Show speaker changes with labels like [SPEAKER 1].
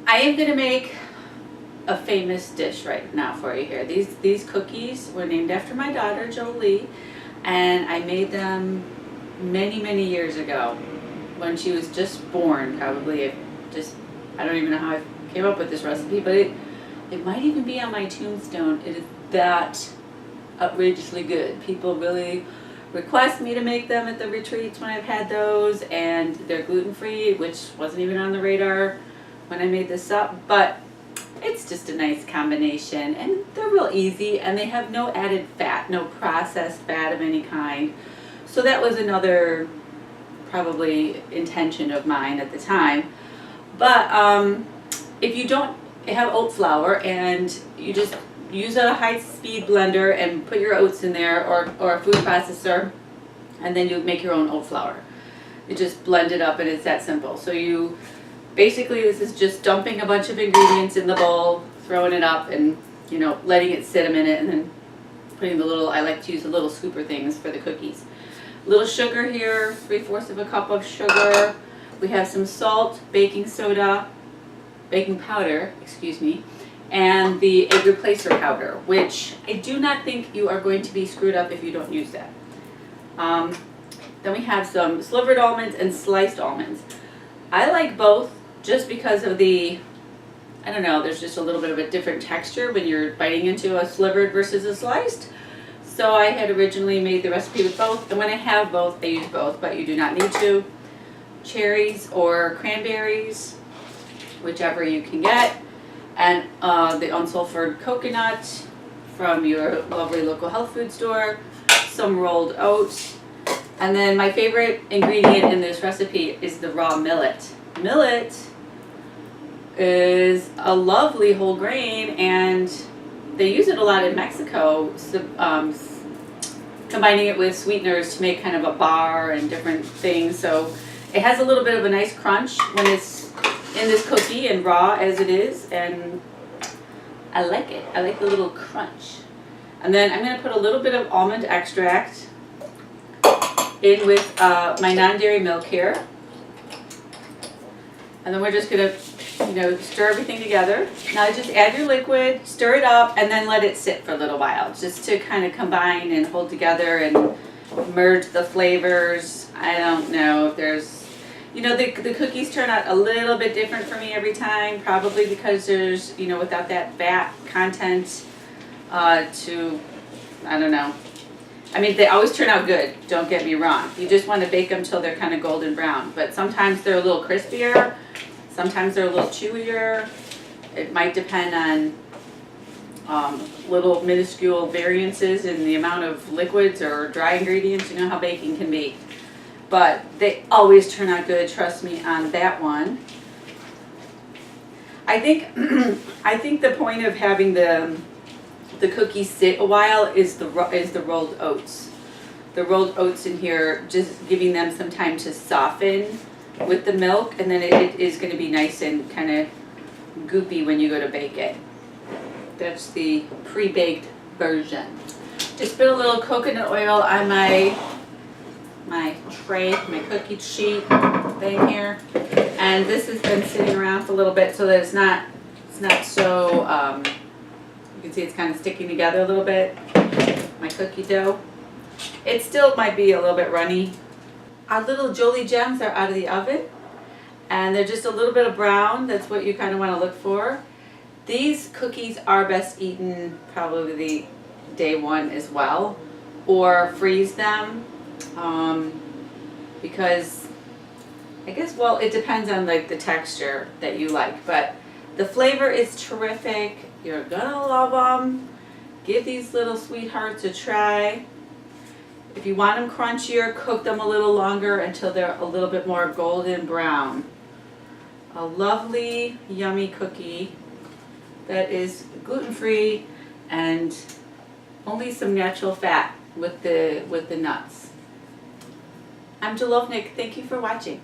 [SPEAKER 1] I am going to make a famous dish right now for you here. These cookies were named after my daughter, Jolie, and I made them many years ago when she was just born, probably. I don't even know how I came up with this recipe, but it might even be on my tombstone. It is that outrageously good. People really request me to make them at the retreats when I've had those, and they're gluten-free, which wasn't even on the radar when I made this up, but it's just a nice combination, and they're real easy, and they have no added fat, no processed fat of any kind. So that was another probably intention of mine at the time. But if you don't have oat flour and you just use a high-speed blender and put your oats in there, or a food processor, and then you make your own oat flour. You just blend it up, and it's that simple. So basically this is just dumping a bunch of ingredients in the bowl, throwing it up, and letting it sit a minute, and then putting I like to use the little scooper things for the cookies. A little sugar here, 3/4 of a cup of sugar. We have some salt, baking powder, excuse me, and the egg replacer powder, which I do not think you are going to be screwed up if you don't use that. Then we have some slivered almonds and sliced almonds. I like both just because of I don't know, there's just a little bit of a different texture when you're biting into a slivered versus a sliced. So I had originally made the recipe with both, and when I have both, I use both, but you do not need to. Cherries or cranberries, whichever you can get, and the unsulfured coconut from your lovely local health food store, some rolled oats, and then my favorite ingredient in this recipe is the raw millet. Millet is a lovely whole grain, and they use it a lot in Mexico, combining it with sweeteners to make kind of a bar and different things. So it has a little bit of a nice crunch when it's in this cookie and raw as it is, and I like it. I like the little crunch. And then I'm going to put a little bit of almond extract in with my non-dairy milk here. And then we're just going to, stir everything together. Now just add your liquid, stir it up, and then let it sit for a little while, just to kind of combine and hold together and merge the flavors. I don't know if there's, the cookies turn out a little bit different for me every time, probably because there's, without that fat content I don't know. I mean, they always turn out good, don't get me wrong. You just want to bake them till they're kind of golden brown, but sometimes they're a little crispier, sometimes they're a little chewier. It might depend on little minuscule variances in the amount of liquids or dry ingredients. You know how baking can be. But they always turn out good, trust me on that one. I think the point of having the cookies sit a while is the rolled oats. The rolled oats in here, just giving them some time to soften with the milk, and then it is going to be nice and kind of goopy when you go to bake it. That's the pre-baked version. Just put a little coconut oil on my tray, my cookie sheet thing here, and this has been sitting around for a little bit so that it's not so you can see it's kind of sticking together a little bit, my cookie dough. It still might be a little bit runny. Our little Jolie gems are out of the oven, and they're just a little bit of brown. That's what you kind of want to look for. These cookies are best eaten probably day one as well, or freeze them, because I guess, well, it depends on like the texture that you like, but the flavor is terrific. You're gonna love them. Give these little sweethearts a try. If you want them crunchier, cook them a little longer until they're a little bit more golden brown. A lovely, yummy cookie that is gluten-free and only some natural fat with the nuts. I'm Jolie. Thank you for watching.